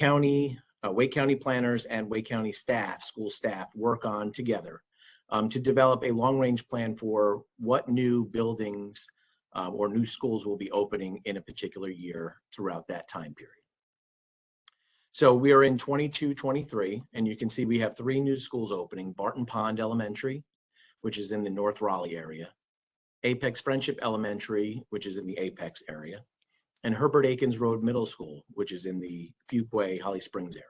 Wake County planners and Wake County staff, school staff, work on together to develop a long-range plan for what new buildings or new schools will be opening in a particular year throughout that time period. So we are in 22-23, and you can see we have 3 new schools opening: Barton Pond Elementary, which is in the North Raleigh area; Apex Friendship Elementary, which is in the Apex area; and Herbert Akins Road Middle School, which is in the Fuquay, Holly Springs area.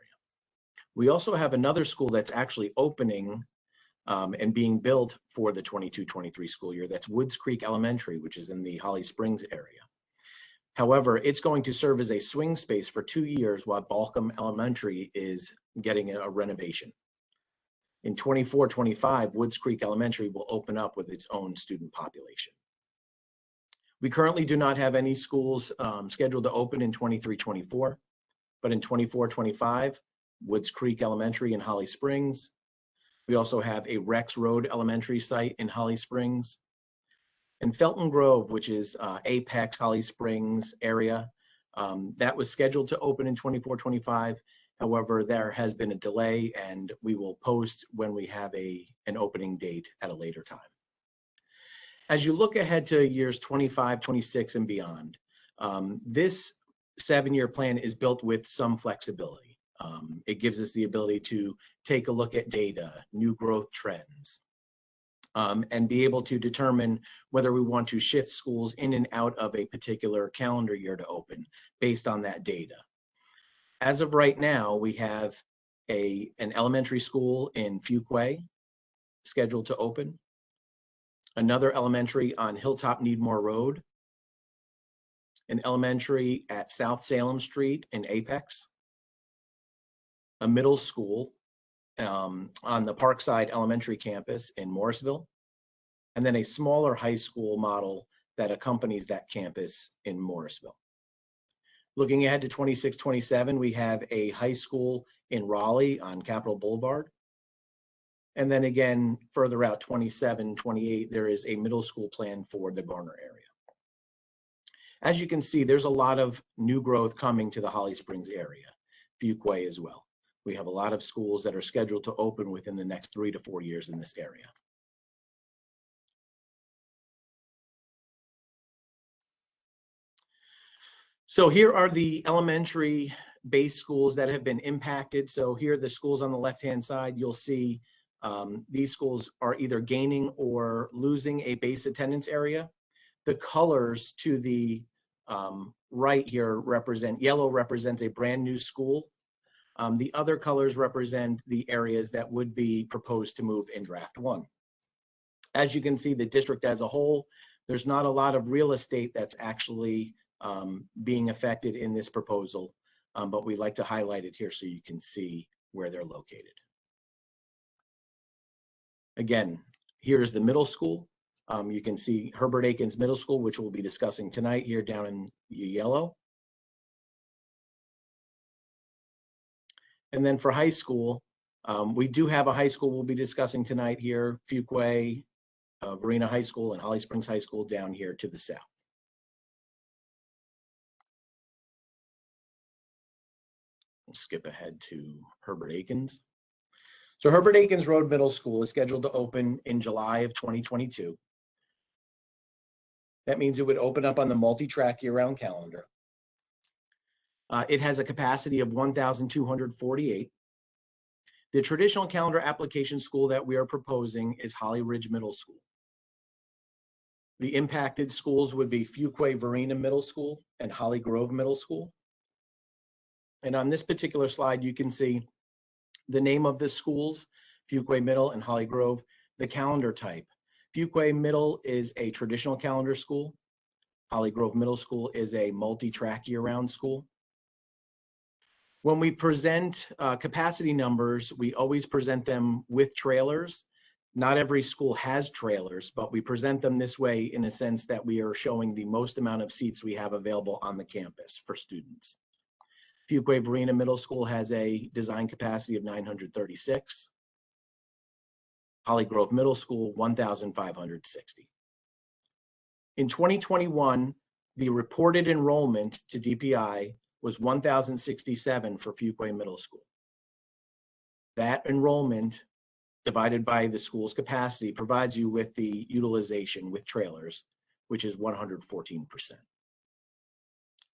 We also have another school that's actually opening and being built for the 22-23 school year. That's Woods Creek Elementary, which is in the Holly Springs area. However, it's going to serve as a swing space for 2 years while Balcom Elementary is getting a renovation. In 24-25, Woods Creek Elementary will open up with its own student population. We currently do not have any schools scheduled to open in 23-24, but in 24-25, Woods Creek Elementary in Holly Springs. We also have a Rex Road Elementary site in Holly Springs. And Felton Grove, which is Apex, Holly Springs area, that was scheduled to open in 24-25. However, there has been a delay, and we will post when we have an opening date at a later time. As you look ahead to years 25, 26, and beyond, this 7-year plan is built with some flexibility. It gives us the ability to take a look at data, new growth trends, and be able to determine whether we want to shift schools in and out of a particular calendar year to open based on that data. As of right now, we have an elementary school in Fuquay scheduled to open, another elementary on Hilltop Needmore Road, an elementary at South Salem Street in Apex, a middle school on the Parkside Elementary campus in Morrisville, and then a smaller high school model that accompanies that campus in Morrisville. Looking ahead to 26-27, we have a high school in Raleigh on Capitol Boulevard. And then again, further out, 27-28, there is a middle school plan for the Garner area. As you can see, there's a lot of new growth coming to the Holly Springs area, Fuquay as well. We have a lot of schools that are scheduled to open within the next 3 to 4 years in this area. So here are the elementary base schools that have been impacted. So here are the schools on the left-hand side. You'll see these schools are either gaining or losing a base attendance area. The colors to the right here represent, yellow represents a brand new school. The other colors represent the areas that would be proposed to move in draft 1. As you can see, the district as a whole, there's not a lot of real estate that's actually being affected in this proposal, but we like to highlight it here so you can see where they're located. Again, here's the middle school. You can see Herbert Akins Middle School, which we'll be discussing tonight here down in yellow. And then for high school, we do have a high school we'll be discussing tonight here, Fuquay, Varina High School and Holly Springs High School down here to the south. We'll skip ahead to Herbert Akins. So Herbert Akins Road Middle School is scheduled to open in July of 2022. That means it would open up on the multi-track year-round calendar. It has a capacity of 1,248. The traditional calendar application school that we are proposing is Holly Ridge Middle School. The impacted schools would be Fuquay Varina Middle School and Holly Grove Middle School. And on this particular slide, you can see the name of the schools, Fuquay Middle and Holly Grove, the calendar type. Fuquay Middle is a traditional calendar school. Holly Grove Middle School is a multi-track year-round school. When we present capacity numbers, we always present them with trailers. Not every school has trailers, but we present them this way in a sense that we are showing the most amount of seats we have available on the campus for students. Fuquay Varina Middle School has a design capacity of 936. Holly Grove Middle School, 1,560. In 2021, the reported enrollment to DPI was 1,067 for Fuquay Middle School. That enrollment divided by the school's capacity provides you with the utilization with trailers, which is 114%.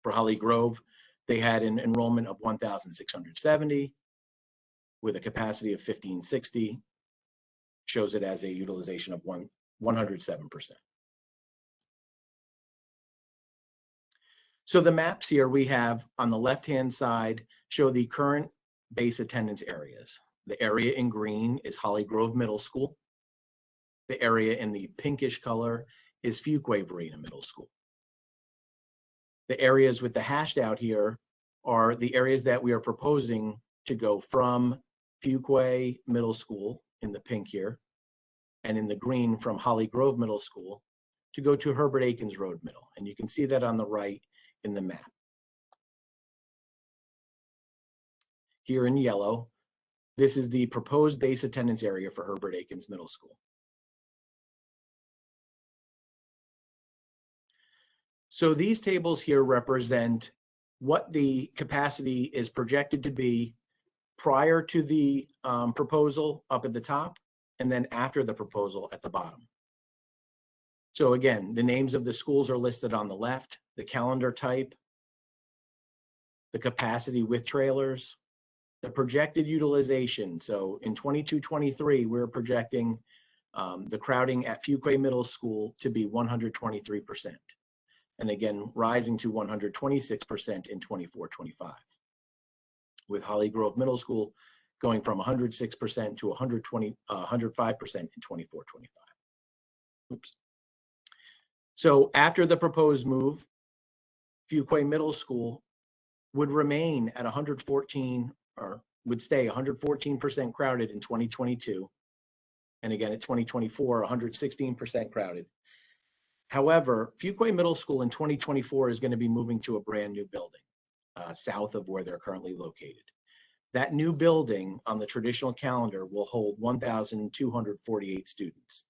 For Holly Grove, they had an enrollment of 1,670 with a capacity of 1,560, shows it as a utilization of 107%. So the maps here we have on the left-hand side show the current base attendance areas. The area in green is Holly Grove Middle School. The area in the pinkish color is Fuquay Varina Middle School. The areas with the hashed out here are the areas that we are proposing to go from Fuquay Middle School in the pink here, and in the green from Holly Grove Middle School to go to Herbert Akins Road Middle. And you can see that on the right in the map. Here in yellow, this is the proposed base attendance area for Herbert Akins Middle School. So these tables here represent what the capacity is projected to be prior to the proposal up at the top, and then after the proposal at the bottom. So again, the names of the schools are listed on the left, the calendar type, the capacity with trailers, the projected utilization. So in 22-23, we're projecting the crowding at Fuquay Middle School to be 123%. And again, rising to 126% in 24-25. With Holly Grove Middle School going from 106% to 105% in 24-25. Oops. So after the proposed move, Fuquay Middle School would remain at 114, or would stay 114% crowded in 2022. And again, at 2024, 116% crowded. However, Fuquay Middle School in 2024 is going to be moving to a brand new building south of where they're currently located. That new building on the traditional calendar will hold 1,248 students.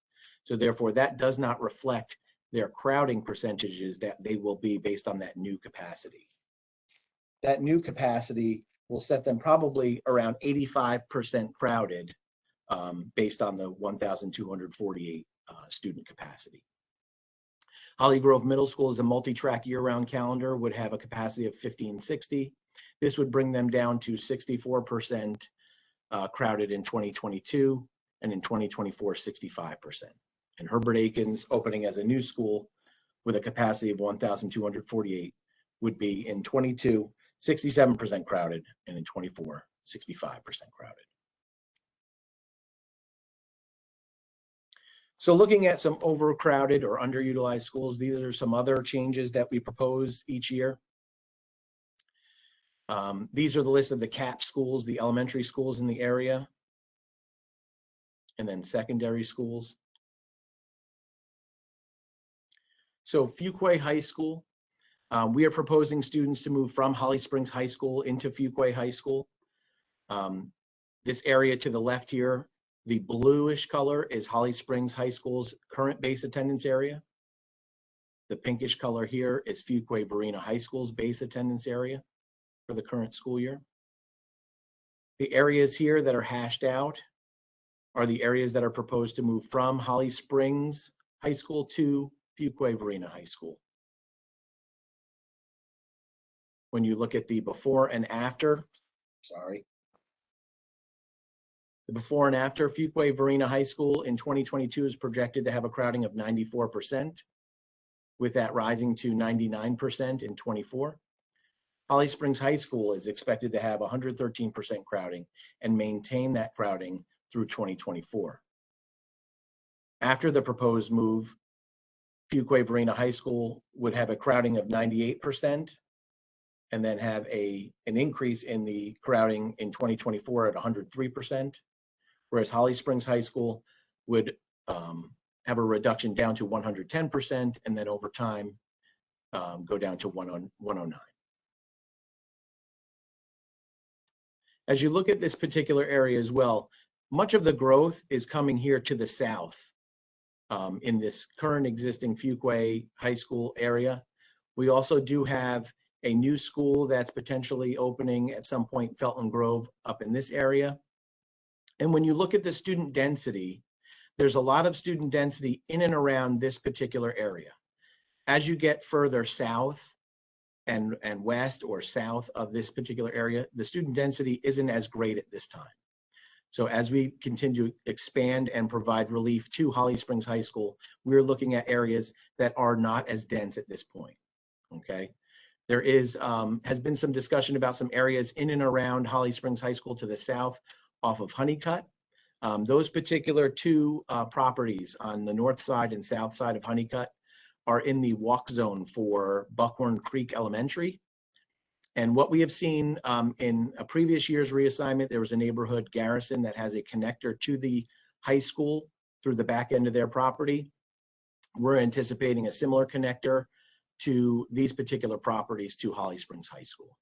So therefore, that does not reflect their crowding percentages that they will be based on that new capacity. That new capacity will set them probably around 85% crowded based on the 1,248 student capacity. Holly Grove Middle School is a multi-track year-round calendar, would have a capacity of 1,560. This would bring them down to 64% crowded in 2022, and in 2024, 65%. And Herbert Akins, opening as a new school with a capacity of 1,248, would be in 22, 67% crowded, and in 24, 65% crowded. So looking at some overcrowded or underutilized schools, these are some other changes that we propose each year. These are the list of the CAP schools, the elementary schools in the area, and then secondary schools. So Fuquay High School, we are proposing students to move from Holly Springs High School into Fuquay High School. This area to the left here, the bluish color is Holly Springs High School's current base attendance area. The pinkish color here is Fuquay Varina High School's base attendance area for the current school year. The areas here that are hashed out are the areas that are proposed to move from Holly Springs High School to Fuquay Varina High School. When you look at the before and after, the before and after, Fuquay Varina High School in 2022 is projected to have a crowding of 94%, with that rising to 99% in 24. Holly Springs High School is expected to have 113% crowding and maintain that crowding through 2024. After the proposed move, Fuquay Varina High School would have a crowding of 98% and then have an increase in the crowding in 2024 at 103%, whereas Holly Springs High School would have a reduction down to 110% and then over time go down to 109. As you look at this particular area as well, much of the growth is coming here to the south in this current existing Fuquay High School area. We also do have a new school that's potentially opening at some point, Felton Grove, up in this area. And when you look at the student density, there's a lot of student density in and around this particular area. As you get further south and west or south of this particular area, the student density isn't as great at this time. So as we continue to expand and provide relief to Holly Springs High School, we're looking at areas that are not as dense at this point, okay? There is, has been some discussion about some areas in and around Holly Springs High School to the south off of Honeycutt. Those particular two properties on the north side and south side of Honeycutt are in the walk zone for Buckhorn Creek Elementary. And what we have seen in a previous year's reassignment, there was a neighborhood, Garrison, that has a connector to the high school through the back end of their property. We're anticipating a similar connector to these particular properties to Holly Springs High School.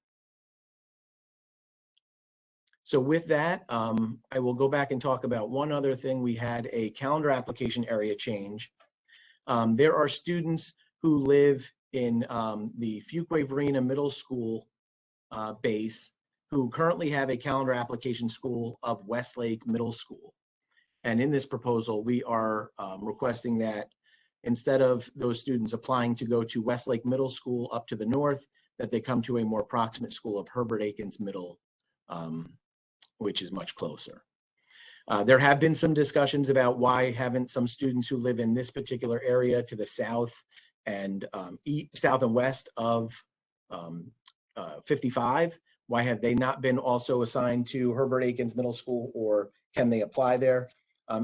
So with that, I will go back and talk about one other thing. We had a calendar application area change. There are students who live in the Fuquay Varina Middle School base who currently have a calendar application school of Westlake Middle School. And in this proposal, we are requesting that instead of those students applying to go to Westlake Middle School up to the north, that they come to a more proximate school of Herbert Akins Middle, which is much closer. There have been some discussions about why haven't some students who live in this particular area to the south and south and west of 55, why have they not been also assigned to Herbert Akins Middle School, or can they apply there?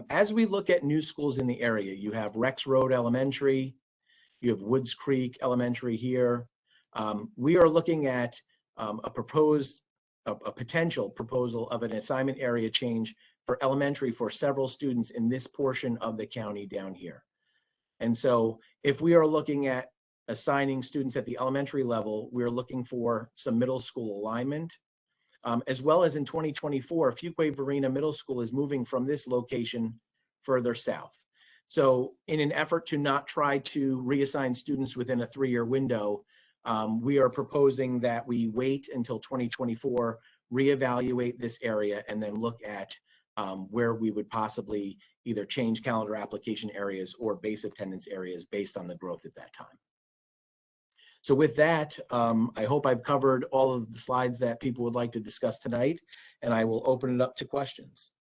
As we look at new schools in the area, you have Rex Road Elementary, you have Woods Creek Elementary here. We are looking at a potential proposal of an assignment area change for elementary for several students in this portion of the county down here. And so if we are looking at assigning students at the elementary level, we're looking for some middle school alignment. As well as in 2024, Fuquay Varina Middle School is moving from this location further south. So in an effort to not try to reassign students within a 3-year window, we are proposing that we wait until 2024, reevaluate this area, and then look at where we would possibly either change calendar application areas or base attendance areas based on the growth at that time. So with that, I hope I've covered all of the slides that people would like to discuss tonight, and I will open it up to questions.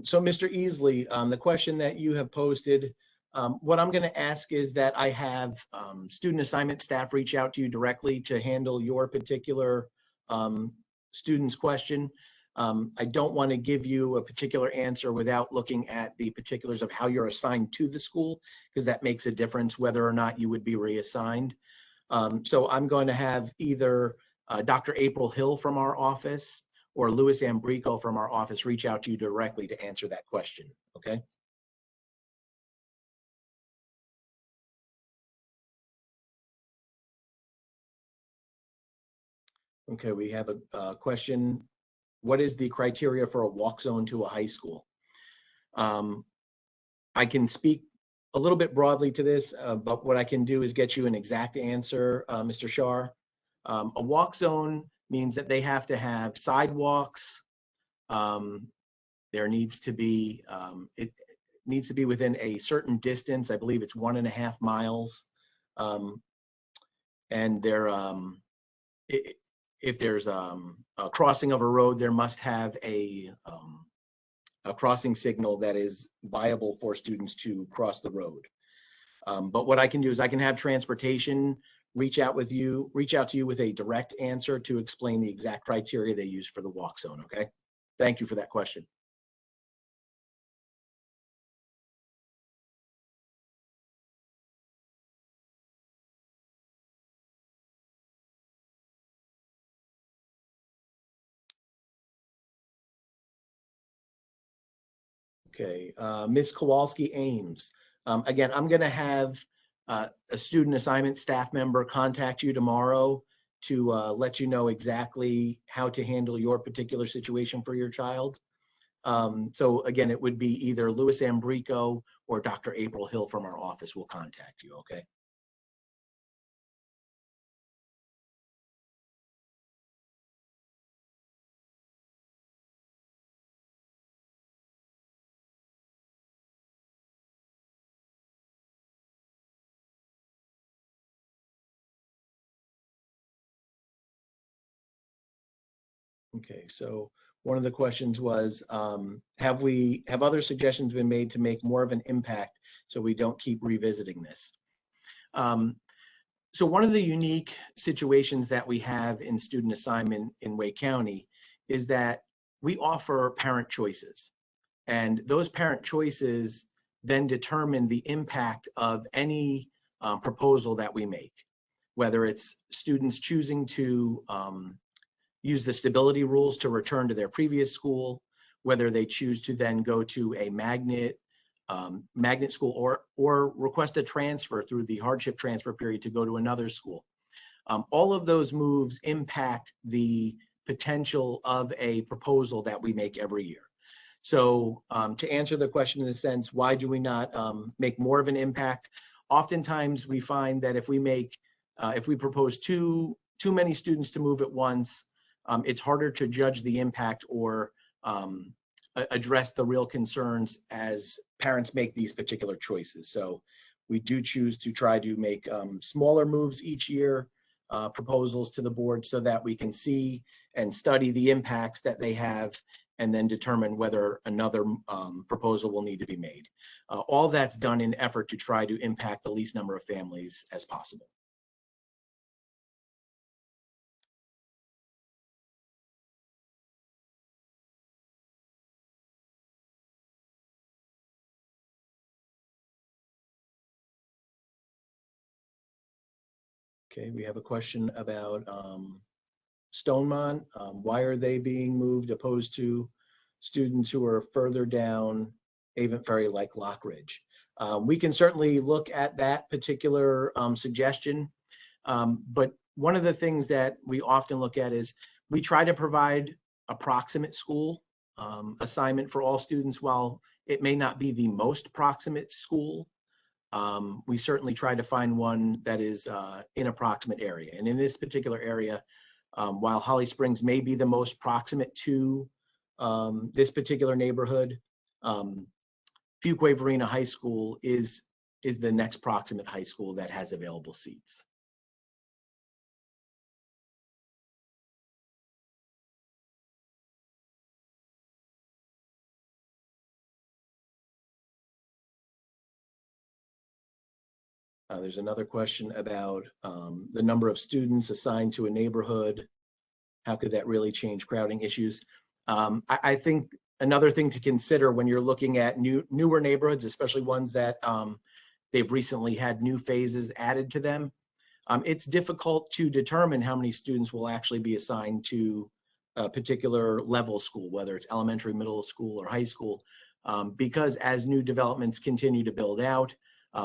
So Mr. Easley, the question that you have posted, what I'm going to ask is that I have student assignment staff reach out to you directly to handle your particular student's question. I don't want to give you a particular answer without looking at the particulars of how you're assigned to the school, because that makes a difference whether or not you would be reassigned. So I'm going to have either Dr. April Hill from our office or Louis Ambrico from our office reach out to you directly to answer that question, okay? Okay, we have a question. What is the criteria for a walk zone to a high school? I can speak a little bit broadly to this, but what I can do is get you an exact answer, Mr. Shar. A walk zone means that they have to have sidewalks. There needs to be, it needs to be within a certain distance. I believe it's 1.5 miles. And there, if there's a crossing of a road, there must have a crossing signal that is viable for students to cross the road. But what I can do is I can have transportation reach out to you with a direct answer to explain the exact criteria they use for the walk zone, okay? Thank you for that question. Okay, Ms. Kowalski Ames. Again, I'm going to have a student assignment staff member contact you tomorrow to let you know exactly how to handle your particular situation for your child. So again, it would be either Louis Ambrico or Dr. April Hill from our office will contact you, okay? Okay, so one of the questions was, have other suggestions been made to make more of an impact so we don't keep revisiting this? So one of the unique situations that we have in student assignment in Wake County is that we offer parent choices. And those parent choices then determine the impact of any proposal that we make, whether it's students choosing to use the stability rules to return to their previous school, whether they choose to then go to a magnet school or request a transfer through the hardship transfer period to go to another school. All of those moves impact the potential of a proposal that we make every year. So to answer the question in a sense, why do we not make more of an impact? Oftentimes we find that if we propose too many students to move at once, it's harder to judge the impact or address the real concerns as parents make these particular choices. So we do choose to try to make smaller moves each year, proposals to the board so that we can see and study the impacts that they have and then determine whether another proposal will need to be made. All that's done in effort to try to impact the least number of families as possible. Okay, we have a question about Stonemont. Why are they being moved opposed to students who are further down Avon Ferry like Lockridge? We can certainly look at that particular suggestion, but one of the things that we often look at is we try to provide approximate school assignment for all students. While it may not be the most proximate school, we certainly try to find one that is in a proximate area. And in this particular area, while Holly Springs may be the most proximate to this particular neighborhood, Fuquay Varina High School is the next proximate high school that has available seats. There's another question about the number of students assigned to a neighborhood. How could that really change crowding issues? I think another thing to consider when you're looking at newer neighborhoods, especially ones that they've recently had new phases added to them, it's difficult to determine how many students will actually be assigned to a particular level school, whether it's elementary, middle school, or high school, because as new developments continue to build out,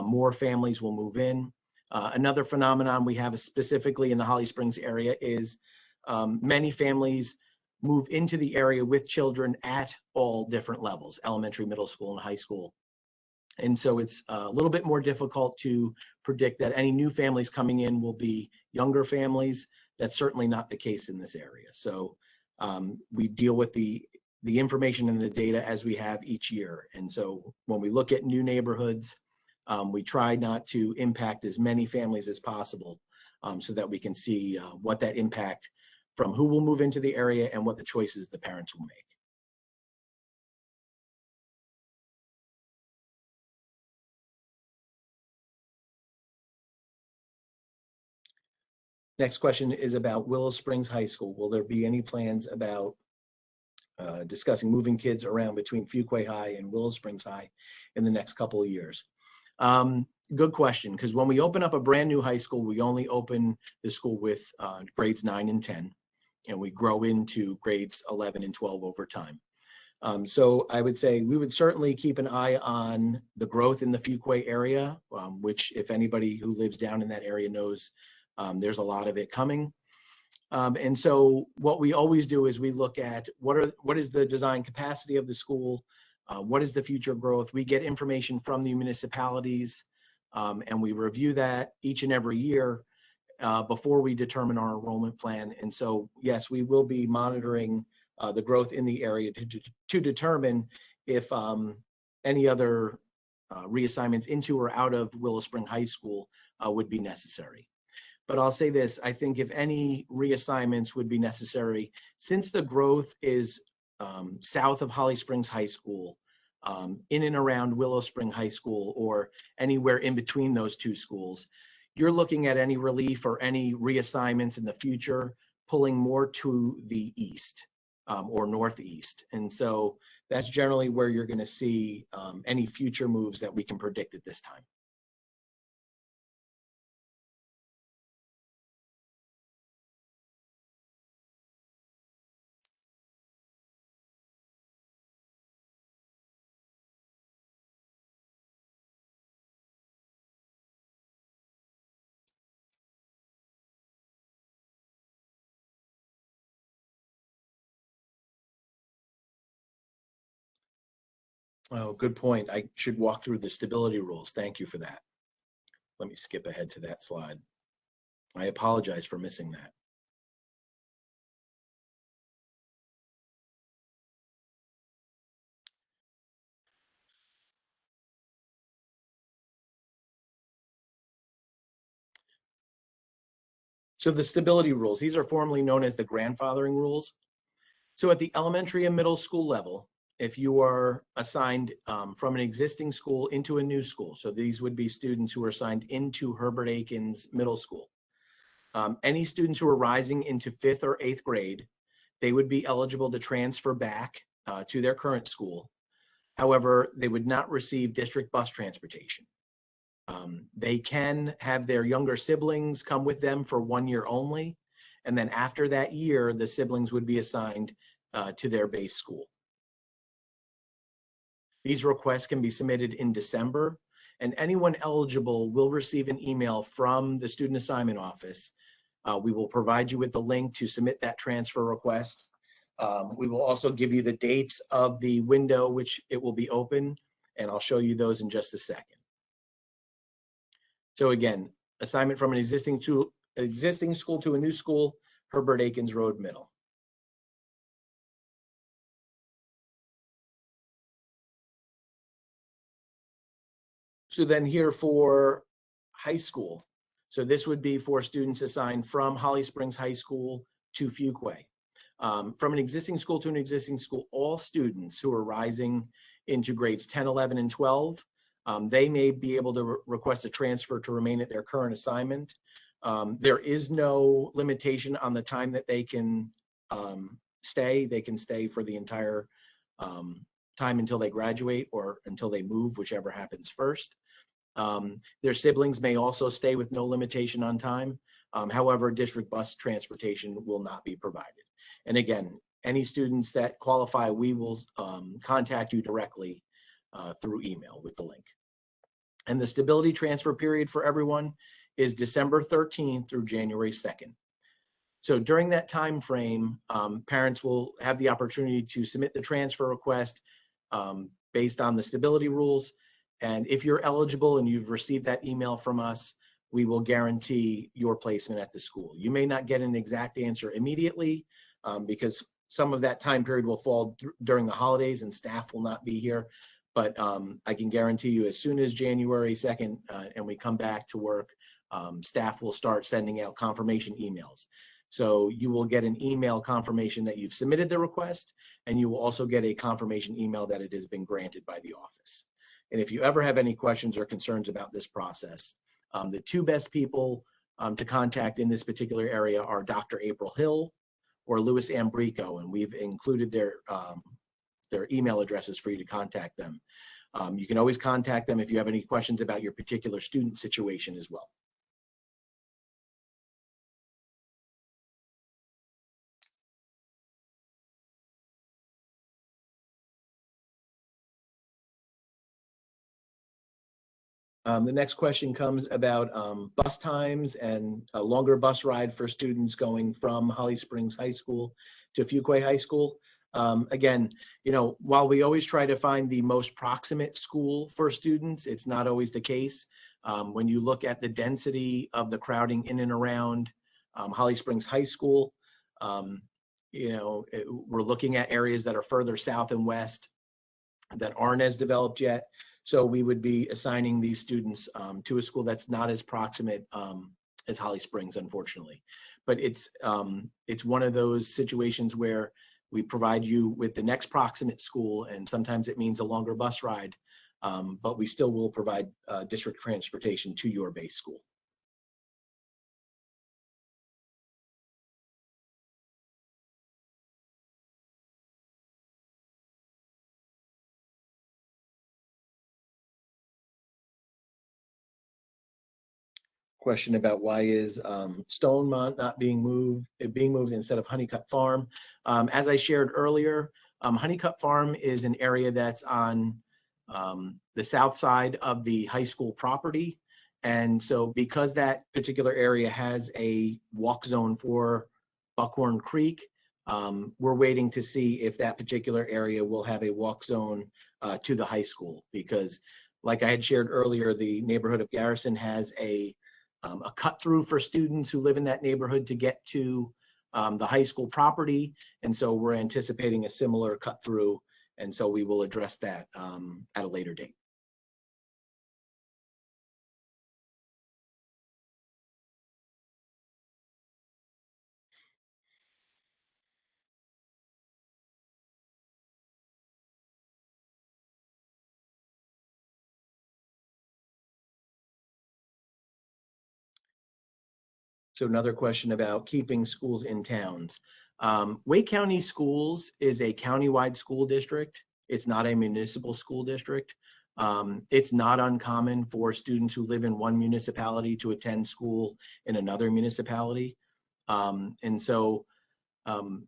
more families will move in. Another phenomenon we have specifically in the Holly Springs area is many families move into the area with children at all different levels, elementary, middle school, and high school. And so it's a little bit more difficult to predict that any new families coming in will be younger families. That's certainly not the case in this area. So we deal with the information and the data as we have each year. And so when we look at new neighborhoods, we try not to impact as many families as possible so that we can see what that impact from who will move into the area and what the choices the parents will make. Next question is about Willow Springs High School. Will there be any plans about discussing moving kids around between Fuquay High and Willow Springs High in the next couple of years? Good question, because when we open up a brand new high school, we only open the school with grades 9 and 10, and we grow into grades 11 and 12 over time. So I would say we would certainly keep an eye on the growth in the Fuquay area, which if anybody who lives down in that area knows, there's a lot of it coming. And so what we always do is we look at what is the design capacity of the school, what is the future growth. We get information from the municipalities, and we review that each and every year before we determine our enrollment plan. And so, yes, we will be monitoring the growth in the area to determine if any other reassignments into or out of Willow Spring High School would be necessary. But I'll say this, I think if any reassignments would be necessary, since the growth is south of Holly Springs High School, in and around Willow Spring High School, or anywhere in between those two schools, you're looking at any relief or any reassignments in the future pulling more to the east or northeast. And so that's generally where you're going to see any future moves that we can predict at this time. Oh, good point. I should walk through the stability rules. Thank you for that. Let me skip ahead to that slide. I apologize for missing that. So the stability rules, these are formally known as the grandfathering rules. So at the elementary and middle school level, if you are assigned from an existing school into a new school, so these would be students who are assigned into Herbert Akins Middle School. Any students who are rising into 5th or 8th grade, they would be eligible to transfer back to their current school. However, they would not receive district bus transportation. They can have their younger siblings come with them for 1 year only. And then after that year, the siblings would be assigned to their base school. These requests can be submitted in December, and anyone eligible will receive an email from the Student Assignment Office. We will provide you with the link to submit that transfer request. We will also give you the dates of the window which it will be open, and I'll show you those in just a second. So again, assignment from an existing school to a new school, Herbert Akins Road Middle. So then here for high school. So this would be for students assigned from Holly Springs High School to Fuquay. From an existing school to an existing school, all students who are rising into grades 10, 11, and 12, they may be able to request a transfer to remain at their current assignment. There is no limitation on the time that they can stay. They can stay for the entire time until they graduate or until they move, whichever happens first. Their siblings may also stay with no limitation on time. However, district bus transportation will not be provided. And again, any students that qualify, we will contact you directly through email with the link. And the stability transfer period for everyone is December 13th through January 2nd. So during that time frame, parents will have the opportunity to submit the transfer request based on the stability rules. And if you're eligible and you've received that email from us, we will guarantee your placement at the school. You may not get an exact answer immediately because some of that time period will fall during the holidays and staff will not be here. But I can guarantee you as soon as January 2nd and we come back to work, staff will start sending out confirmation emails. So you will get an email confirmation that you've submitted the request, and you will also get a confirmation email that it has been granted by the office. And if you ever have any questions or concerns about this process, the two best people to contact in this particular area are Dr. April Hill or Louis Ambrico, and we've included their email addresses for you to contact them. You can always contact them if you have any questions about your particular student situation as well. The next question comes about bus times and a longer bus ride for students going from Holly Springs High School to Fuquay High School. Again, while we always try to find the most proximate school for students, it's not always the case. When you look at the density of the crowding in and around Holly Springs High School, we're looking at areas that are further south and west that aren't as developed yet. So we would be assigning these students to a school that's not as proximate as Holly Springs, unfortunately. But it's one of those situations where we provide you with the next proximate school, and sometimes it means a longer bus ride, but we still will provide district transportation to your base school. Question about why is Stonemont not being moved instead of Honeycutt Farm. As I shared earlier, Honeycutt Farm is an area that's on the south side of the high school property. And so because that particular area has a walk zone for Buckhorn Creek, we're waiting to see if that particular area will have a walk zone to the high school, because like I had shared earlier, the neighborhood of Garrison has a cut through for students who live in that neighborhood to get to the high school property. And so we're anticipating a similar cut through. And so we will address that at a later date. So another question about keeping schools in towns. Wake County Schools is a countywide school district. It's not a municipal school district. It's not uncommon for students who live in one municipality to attend school in another municipality. And so, the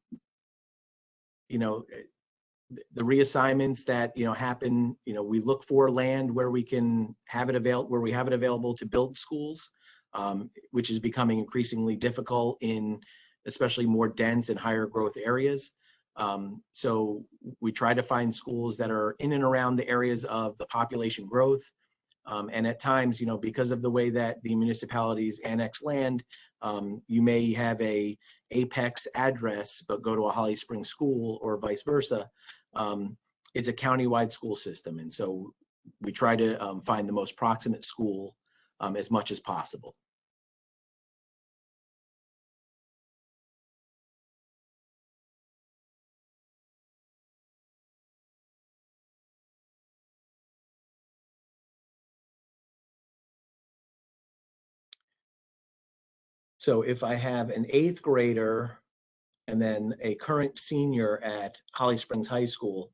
reassignments that happen, we look for land where we can have it available to build schools, which is becoming increasingly difficult in especially more dense and higher growth areas. So we try to find schools that are in and around the areas of the population growth. And at times, because of the way that the municipalities annex land, you may have a Apex address, but go to a Holly Springs school or vice versa. It's a countywide school system. And so we try to find the most proximate school as much as possible. So if I have an 8th grader and then a current senior at Holly Springs High School,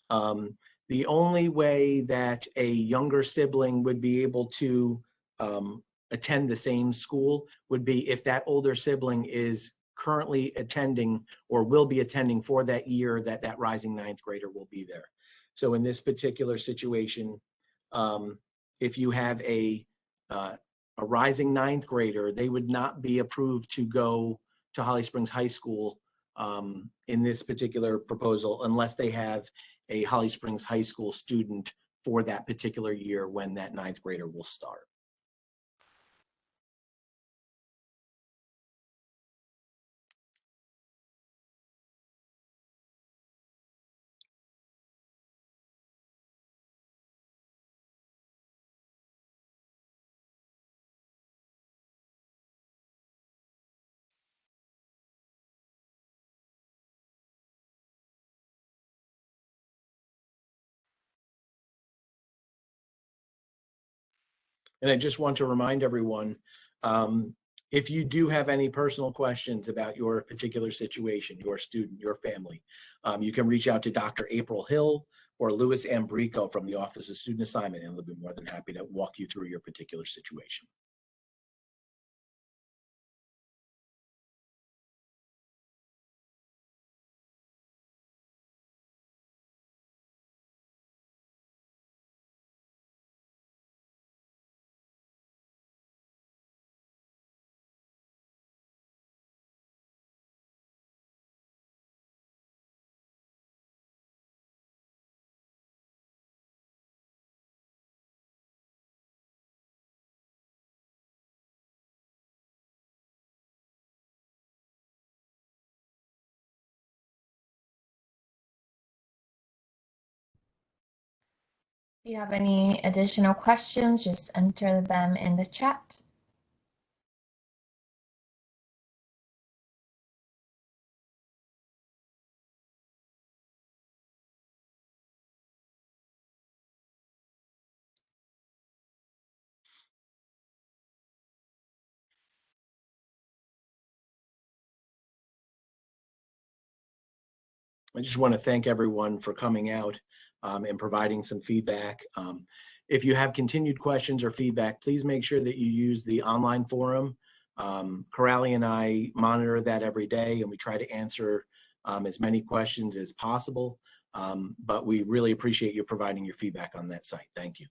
the only way that a younger sibling would be able to attend the same school would be if that older sibling is currently attending or will be attending for that year that that rising 9th grader will be there. So in this particular situation, if you have a rising 9th grader, they would not be approved to go to Holly Springs High School in this particular proposal unless they have a Holly Springs High School student for that particular year when that 9th grader will start. And I just want to remind everyone, If you do have any personal questions about your particular situation, your student, your family, you can reach out to Dr. April Hill or Louis Ambrico from the Office of Student Assignment, and they'll be more than happy to walk you through your particular situation. If you have any additional questions, just enter them in the chat. I just want to thank everyone for coming out and providing some feedback. If you have continued questions or feedback, please make sure that you use the online forum. Corrali and I monitor that every day, and we try to answer as many questions as possible. But we really appreciate you providing your feedback on that site. Thank you.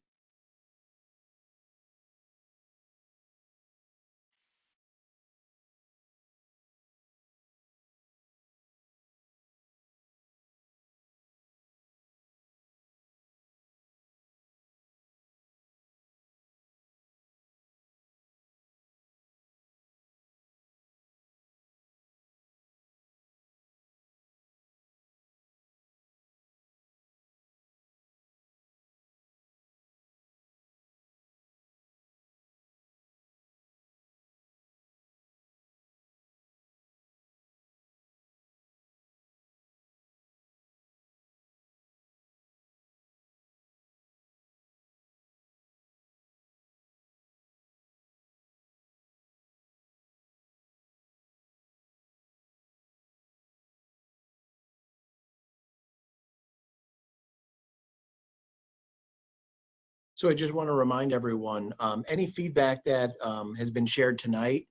So I just want to remind everyone, any feedback that has been shared tonight,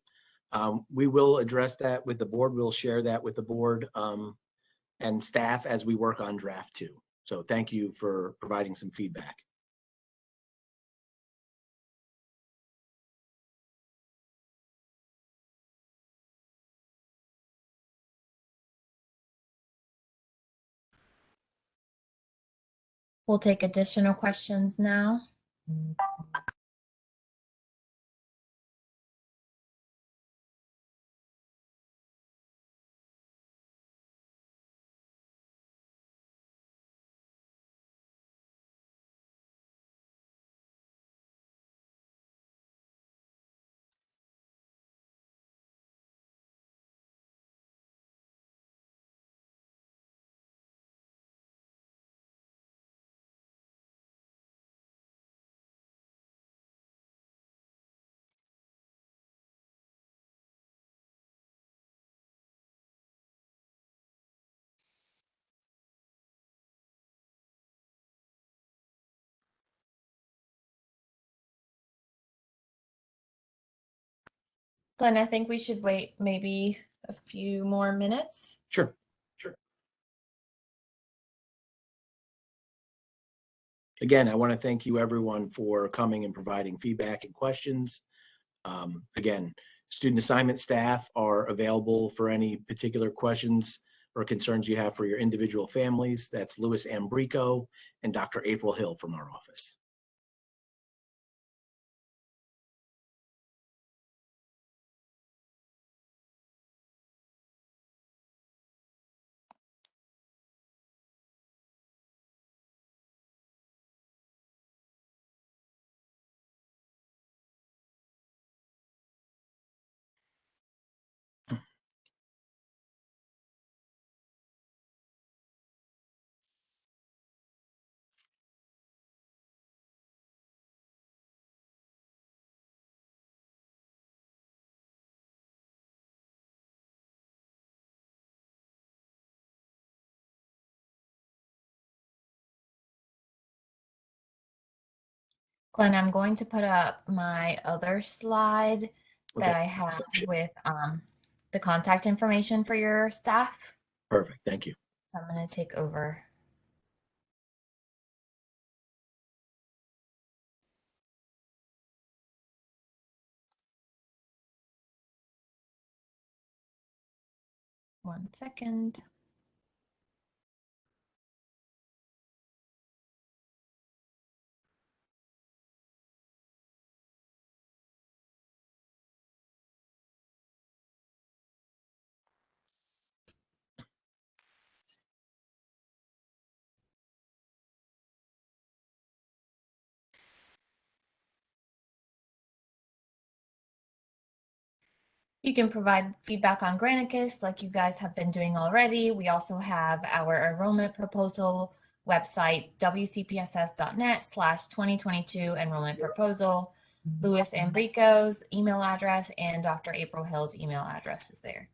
we will address that with the board. We'll share that with the board and staff as we work on draft 2. So thank you for providing some feedback. We'll take additional questions now. Glenn, I think we should wait maybe a few more minutes. Sure. Again, I want to thank you everyone for coming and providing feedback and questions. Again, student assignment staff are available for any particular questions or concerns you have for your individual families. That's Louis Ambrico and Dr. April Hill from our office. Glenn, I'm going to put up my other slide Okay. that I have with the contact information for your staff. Perfect. Thank you. So I'm going to take over. One second. You can provide feedback on Granicus like you guys have been doing already. We also have our enrollment proposal website, wcpss.net/2022 enrollment proposal. Louis Ambrico's email address and Dr. April Hill's email address is there.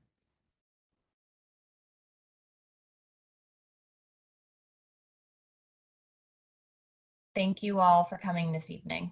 Thank you all for coming this evening.